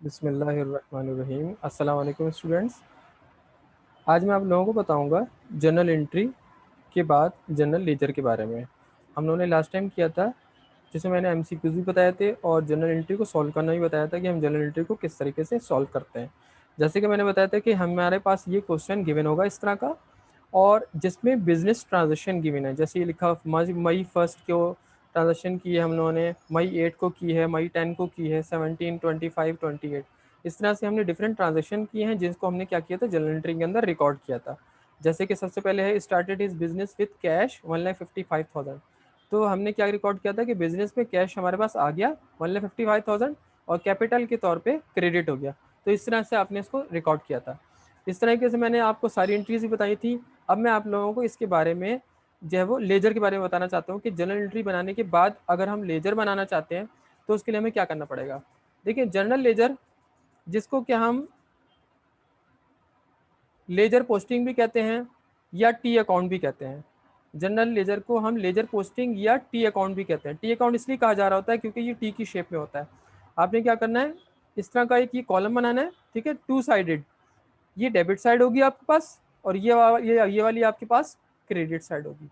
बिस्मिल्लाहिर्रहमानिर्रहीम। अस्सलाम वालेकुम स्टूडेंट्स। आज मैं आप लोगों को बताऊंगा जर्नल एंट्री के बाद जर्नल लेजर के बारे में। हम लोगों ने लास्ट टाइम किया था जिसमें मैंने एमसीक्यूज भी बताए थे और जर्नल एंट्री को सॉल्व करना भी बताया था कि हम जर्नल एंट्री को किस तरीके से सॉल्व करते हैं। जैसे कि मैंने बताया था कि हमारे पास ये क्वेश्चन गिवन होगा इस तरह का, और जिसमें बिजनेस ट्रांजेक्शन गिवन है। जैसे ये लिखा मई 1 को ट्रांजेक्शन की है हम लोगों ने, मई 8 को की है, मई 10 को की है, 17, 25, 28। इस तरह से हमने डिफरेंट ट्रांजेक्शन किए हैं जिसको हमने क्या किया था, जर्नल एंट्री के अंदर रिकॉर्ड किया था। जैसे कि सबसे पहले है started is business with cash 1,55,000। तो हमने क्या रिकॉर्ड किया था कि बिजनेस में कैश हमारे पास आ गया 1,55,000 और कैपिटल के तौर पे क्रेडिट हो गया। तो इस तरह से आपने इसको रिकॉर्ड किया था। इस तरीके से मैंने आपको सारी एंट्रीज भी बताई थी। अब मैं आप लोगों को इसके बारे में जो है वो लेजर के बारे में बताना चाहता हूँ कि जर्नल एंट्री बनाने के बाद अगर हम लेजर बनाना चाहते हैं तो उसके लिए हमें क्या करना पड़ेगा। देखिए, जर्नल लेजर, जिसको क्या हम लेजर पोस्टिंग भी कहते हैं या टी अकाउंट भी कहते हैं। जनरल लेजर को हम लेजर पोस्टिंग या टी अकाउंट भी कहते हैं। टी अकाउंट इसलिए कहा जा रहा होता है क्योंकि ये टी की शेप में होता है। आपने क्या करना है, इस तरह का एक ये कॉलम बनाना है, ठीक है, टू साइडेड। ये डेबिट साइड होगी आपके पास और ये वाली आपके पास क्रेडिट साइड होगी।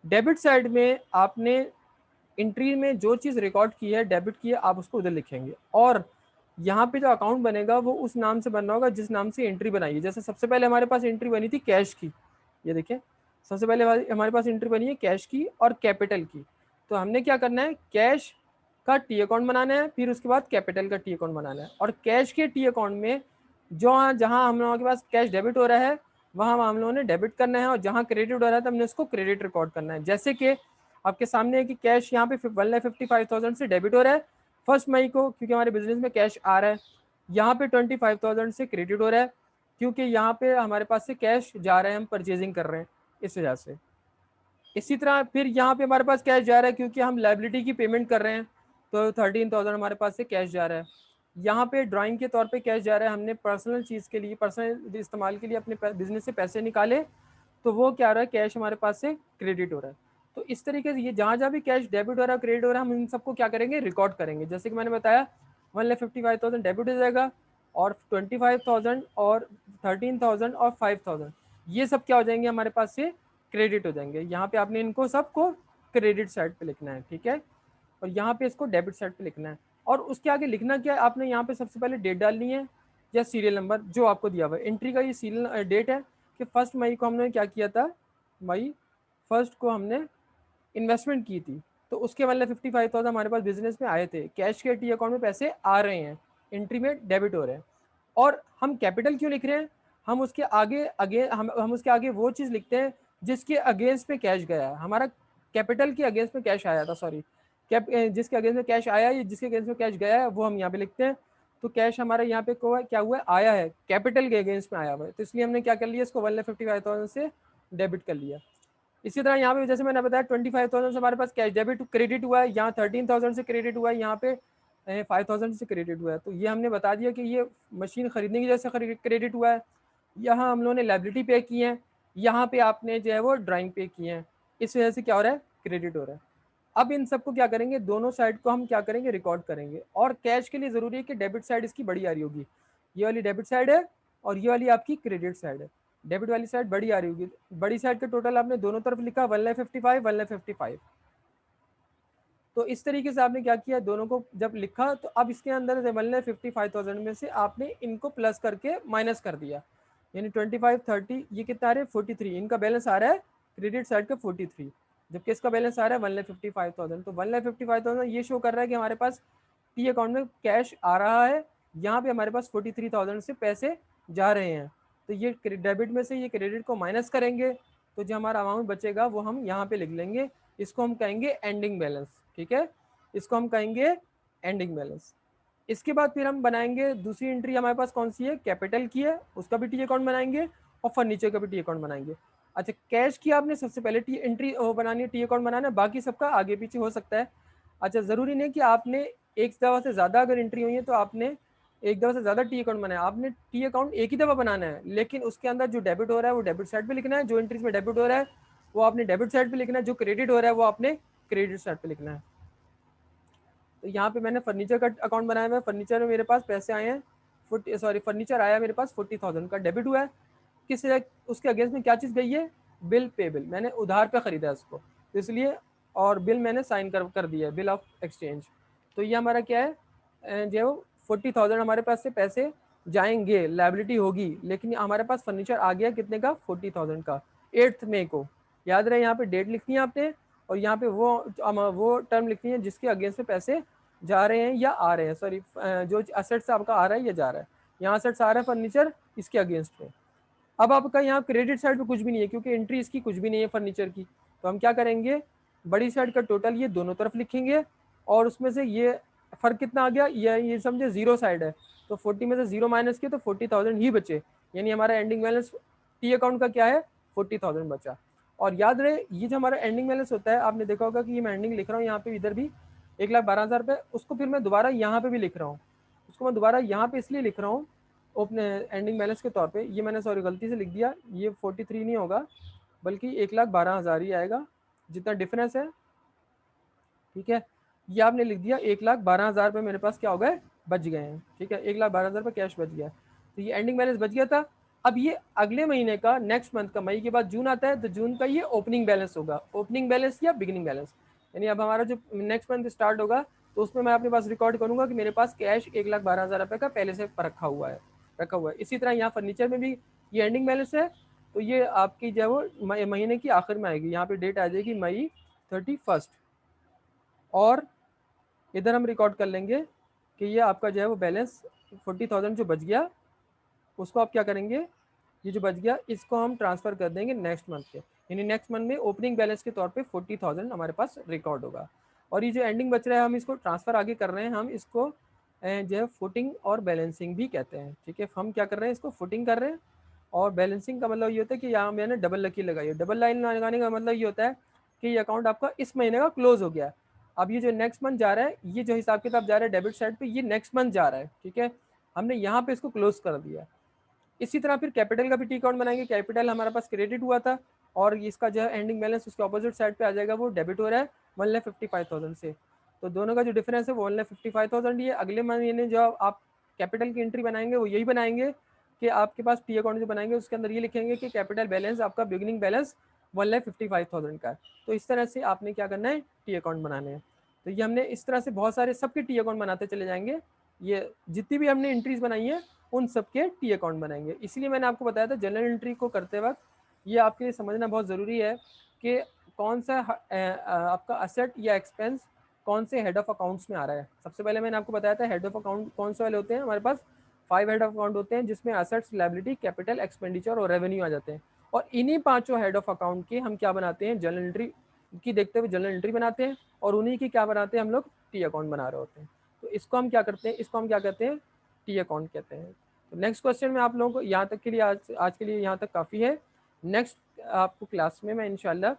डेबिट साइड में आपने एंट्री में जो चीज़ रिकॉर्ड की है, डेबिट की है, आप उसको उधर लिखेंगे। और यहाँ पे जो अकाउंट बनेगा वो उस नाम से बनना होगा जिस नाम से एंट्री बनाई है। जैसे सबसे पहले हमारे पास एंट्री बनी थी कैश की, ये देखिए, सबसे पहले हमारे पास एंट्री बनी है कैश की और कैपिटल की। तो हमने क्या करना है, कैश का टी अकाउंट बनाना है, फिर उसके बाद कैपिटल का टी अकाउंट बनाना है। और कैश के टी अकाउंट में जो जहाँ हम लोगों के पास कैश डेबिट हो रहा है वहाँ हम लोगों ने डेबिट करना है, और जहाँ क्रेडिट हो रहा है तो हमने उसको क्रेडिट रिकॉर्ड करना है। जैसे कि आपके सामने है कि कैश यहाँ पे 1,55,000 से डेबिट हो रहा है 1 मई को, क्योंकि हमारे बिजनेस में कैश आ रहा है। यहाँ पे 25,000 से क्रेडिट हो रहा है क्योंकि यहाँ पे हमारे पास से कैश जा रहा है, हम परचेजिंग कर रहे हैं इस वजह से। इसी तरह फिर यहाँ पे हमारे पास कैश जा रहा है क्योंकि हम लाइबिलिटी की पेमेंट कर रहे हैं, तो 13,000 हमारे पास से कैश जा रहा है। यहाँ पे ड्राइंग के तौर पे कैश जा रहा है, हमने पर्सनल चीज़ के लिए, पर्सनल इस्तेमाल के लिए अपने बिजनेस से पैसे निकाले, तो वो क्या हो रहा है, कैश हमारे पास से क्रेडिट हो रहा है। तो इस तरीके से ये जहाँ भी कैश डेबिट हो रहा है, क्रेडिट हो रहा है, हम इन सबको क्या करेंगे, रिकॉर्ड करेंगे। जैसे कि मैंने बताया 1,55,000 डेबिट हो जाएगा और 25,000 और 13,000 और 5,000 ये सब क्या हो जाएंगे, हमारे पास से क्रेडिट हो जाएंगे। यहाँ पे आपने इनको सबको क्रेडिट साइड पे लिखना है, ठीक है, और यहाँ पे इसको डेबिट साइड पे लिखना है। और उसके आगे लिखना क्या है, आपने यहाँ पे सबसे पहले डेट डालनी है या सीरियल नंबर जो आपको दिया हुआ है। एंट्री का ये सीरियल डेट है कि 1 मई को हमने क्या किया था, मई 1 को हमने इन्वेस्टमेंट की थी, तो उसके वाले 55,000 हमारे पास बिजनेस में आए थे, कैश के टी अकाउंट में पैसे आ रहे हैं, एंट्री में डेबिट हो रहे हैं। और हम कैपिटल क्यों लिख रहे हैं, हम उसके आगे हम उसके आगे वो चीज़ लिखते हैं जिसके अगेंस्ट में कैश गया है। हमारा कैपिटल के अगेंस्ट में कैश आया था, सॉरी, जिसके अगेंस्ट में कैश आया है, जिसके अगेंस्ट में कैश गया है, वो हम यहाँ पे लिखते हैं। तो कैश हमारा यहाँ पे क्या हुआ है, आया है, कैपिटल के अगेंस्ट में आया हुआ है, तो इसलिए हमने क्या कर लिया, इसको 1,55,000 से डेबिट कर लिया। इसी तरह यहाँ पे जैसे मैंने बताया 25,000 से हमारे पास कैश डेबिट क्रेडिट हुआ है, यहाँ 13,000 से क्रेडिट हुआ है, यहाँ पे 5,000 से क्रेडिट हुआ है। तो ये हमने बता दिया कि ये मशीन खरीदने की वजह से क्रेडिट हुआ है। यहाँ हम लोगों ने लाइबिलिटी पे की है, यहाँ पे आपने जो है वो ड्राइंग पे की है, इस वजह से क्या हो रहा है, क्रेडिट हो रहा है। अब इन सबको क्या करेंगे, दोनों साइड को हम क्या करेंगे, रिकॉर्ड करेंगे। और कैश के लिए ज़रूरी है कि डेबिट साइड इसकी बड़ी आ रही होगी, ये वाली डेबिट साइड है और ये वाली आपकी क्रेडिट साइड है। डेबिट वाली साइड बड़ी आ रही होगी, बड़ी साइड का टोटल आपने दोनों तरफ लिखा 1,55,000 1,55,000। तो इस तरीके से आपने क्या किया, दोनों को जब लिखा तो अब इसके अंदर 1,55,000 में से आपने इनको प्लस करके माइनस कर दिया, यानी 25 30 ये कितना आ रहा है 43, इनका बैलेंस आ रहा है क्रेडिट साइड का 43, जबकि इसका बैलेंस आ रहा है 1,55,000। तो 1,55,000 ये शो कर रहा है कि हमारे पास टी अकाउंट में कैश आ रहा है, यहाँ पे हमारे पास 43,000 से पैसे जा रहे हैं। तो ये डेबिट में से ये क्रेडिट को माइनस करेंगे तो जो हमारा अमाउंट बचेगा वो हम यहाँ पे लिख लेंगे, इसको हम कहेंगे एंडिंग बैलेंस, ठीक है, इसको हम कहेंगे एंडिंग बैलेंस। इसके बाद फिर हम बनाएंगे दूसरी एंट्री, हमारे पास कौन सी है, कैपिटल की है, उसका भी टी अकाउंट बनाएंगे और फर्नीचर का भी टी अकाउंट बनाएंगे। अच्छा, कैश की आपने सबसे पहले टी एंट्री बनानी है, टी अकाउंट बनाना है, बाकी सबका आगे पीछे हो सकता है। अच्छा, ज़रूरी नहीं कि आपने एक दफ़ा से ज़्यादा अगर एंट्री हुई है तो आपने एक दफ़ा से ज़्यादा टी अकाउंट बनाया, आपने टी अकाउंट एक ही दफ़ा बनाना है, लेकिन उसके अंदर जो डेबिट हो रहा है वो डेबिट साइड पे लिखना है, जो एंट्रीज में डेबिट हो रहा है वो आपने डेबिट साइड पे लिखना है, जो क्रेडिट हो रहा है वो आपने क्रेडिट साइड पे लिखना है। तो यहाँ पे मैंने फर्नीचर का अकाउंट बनाया हुआ है, फर्नीचर में मेरे पास पैसे आए हैं फर्नीचर आया मेरे पास 40,000 का, डेबिट हुआ है। किस उसके अगेंस्ट में क्या चीज़ गई है, बिल पेबल, मैंने उधार पे खरीदा है उसको, तो इसलिए, और बिल मैंने साइन कर दिया है, बिल ऑफ एक्सचेंज। तो ये हमारा क्या है, जो 40,000 हमारे पास से पैसे जाएंगे, लाइबिलिटी होगी, लेकिन हमारे पास फर्नीचर आ गया कितने का, 40,000 का, 8 मई को। याद रहे यहाँ पे डेट लिखनी है आपने, और यहाँ पे वो टर्म लिखनी है जिसके अगेंस्ट में पैसे जा रहे हैं या आ रहे हैं, सॉरी, जो असेट्स आपका आ रहा है या जा रहा है। यहाँ असेट्स आ रहा है फर्नीचर, इसके अगेंस्ट में। अब आपका यहाँ क्रेडिट साइड पे कुछ भी नहीं है, क्योंकि एंट्री इसकी कुछ भी नहीं है फर्नीचर की। तो हम क्या करेंगे, बड़ी साइड का टोटल ये दोनों तरफ लिखेंगे, और उसमें से ये फर्क कितना आ गया, ये समझे जीरो साइड है, तो 40 में से जीरो माइनस किया तो 40,000 ही बचे, यानी हमारा एंडिंग बैलेंस टी अकाउंट का क्या है, 40,000 बचा। और याद रहे, ये जो हमारा एंडिंग बैलेंस होता है, आपने देखा होगा कि ये मैं एंडिंग लिख रहा हूँ यहाँ पे, इधर भी 1,12,000 रुपये, उसको फिर मैं दोबारा यहाँ पे भी लिख रहा हूँ, उसको मैं दोबारा यहाँ पे इसलिए लिख रहा हूँ अपने एंडिंग बैलेंस के तौर पे, ये मैंने सॉरी गलती से लिख दिया, ये 43 नहीं होगा, बल्कि 1,12,000 ही आएगा, जितना डिफरेंस है, ठीक है। ये आपने लिख दिया, 1,12,000 रुपये मेरे पास क्या हो गए, बच गए हैं, ठीक है, 1,12,000 रुपये कैश बच गया। तो ये एंडिंग बैलेंस बच गया था। अब ये अगले महीने का, नेक्स्ट मंथ का, मई के बाद जून आता है, तो जून का ये ओपनिंग बैलेंस होगा, ओपनिंग बैलेंस या बिगिनिंग बैलेंस, यानी अब हमारा जो नेक्स्ट मंथ स्टार्ट होगा, तो उसमें मैं अपने पास रिकॉर्ड करूंगा कि मेरे पास कैश 1,12,000 रुपये का पहले से रखा हुआ है। इसी तरह यहाँ फर्नीचर में भी ये एंडिंग बैलेंस है, तो ये आपकी जो है वो महीने की आखिर में आएगी, यहाँ पे डेट आ जाएगी मई 31। और इधर हम रिकॉर्ड कर लेंगे कि ये आपका जो है वो बैलेंस 40,000 जो बच गया, उसको आप क्या करेंगे, ये जो बच गया इसको हम ट्रांसफ़र कर देंगे नेक्स्ट मंथ के, यानी नेक्स्ट मंथ में ओपनिंग बैलेंस के तौर पे 40,000 हमारे पास रिकॉर्ड होगा। और ये जो एंडिंग बच रहा है, हम इसको ट्रांसफ़र आगे कर रहे हैं, हम इसको जो है फुटिंग और बैलेंसिंग भी कहते हैं, ठीक है। हम क्या कर रहे हैं, इसको फुटिंग कर रहे हैं, और बैलेंसिंग का मतलब ये होता है कि यहाँ मैंने डबल लकीर लगाई है। डबल लाइन लगाने का मतलब ये होता है कि ये अकाउंट आपका इस महीने का क्लोज हो गया। अब ये जो नेक्स्ट मंथ जा रहा है, ये जो हिसाब किताब जा रहा है डेबिट साइड पे, ये नेक्स्ट मंथ जा रहा है, ठीक है, हमने यहाँ पे इसको क्लोज कर दिया। इसी तरह फिर कैपिटल का भी टी अकाउंट बनाएंगे, कैपिटल हमारे पास क्रेडिट हुआ था, और इसका जो है एंडिंग बैलेंस उसके ऑपोजिट साइड पे आ जाएगा, वो डेबिट हो रहा है 1,55,000 से। तो दोनों का जो डिफरेंस है वो 1,55,000 ही है। अगले महीने जो आप कैपिटल की एंट्री बनाएंगे वो यही बनाएंगे कि आपके पास टी अकाउंट जो बनाएंगे उसके अंदर ये लिखेंगे कि कैपिटल बैलेंस आपका बिगिनिंग बैलेंस 1,55,000 का है। तो इस तरह से आपने क्या करना है, टी अकाउंट बनाने हैं। तो ये हमने इस तरह से बहुत सारे सबके टी अकाउंट बनाते चले जाएंगे, ये जितनी भी हमने एंट्रीज बनाई है उन सबके टी अकाउंट बनाएंगे। इसलिए मैंने आपको बताया था जनरल एंट्री को करते वक्त ये आपके लिए समझना बहुत ज़रूरी है कि कौन सा आपका असेट या एक्सपेंस कौन से हेड ऑफ अकाउंट्स में आ रहा है। सबसे पहले मैंने आपको बताया था हेड ऑफ अकाउंट कौन से वाले होते हैं, हमारे पास 5 हेड ऑफ अकाउंट होते हैं, जिसमें असेट्स, लायबिलिटी, कैपिटल, एक्सपेंडिचर और रेवेन्यू आ जाते हैं। और इन्हीं पांचों हेड ऑफ अकाउंट के हम क्या बनाते हैं, जनरल एंट्री की देखते हुए जनरल एंट्री बनाते हैं, और उन्हीं की क्या बनाते हैं हम लोग, टी अकाउंट बना रहे होते हैं। तो इसको हम क्या करते हैं, इसको हम क्या कहते हैं, टी अकाउंट कहते हैं। तो नेक्स्ट क्वेश्चन में आप लोगों को यहाँ तक के लिए आज के लिए यहाँ तक काफ़ी है। नेक्स्ट आपको क्लास में मैं इंशाल्लाह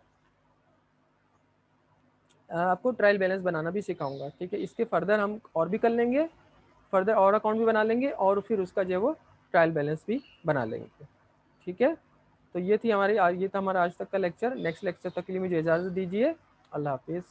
आपको ट्रायल बैलेंस बनाना भी सिखाऊंगा, ठीक है। इसके फर्दर हम और भी कर लेंगे, फर्दर और अकाउंट भी बना लेंगे, और फिर उसका जो है वो ट्रायल बैलेंस भी बना लेंगे, ठीक है। तो ये था हमारा आज तक का लेक्चर। नेक्स्ट लेक्चर तक के लिए मुझे इजाज़त दीजिए। अल्लाह हाफिज़।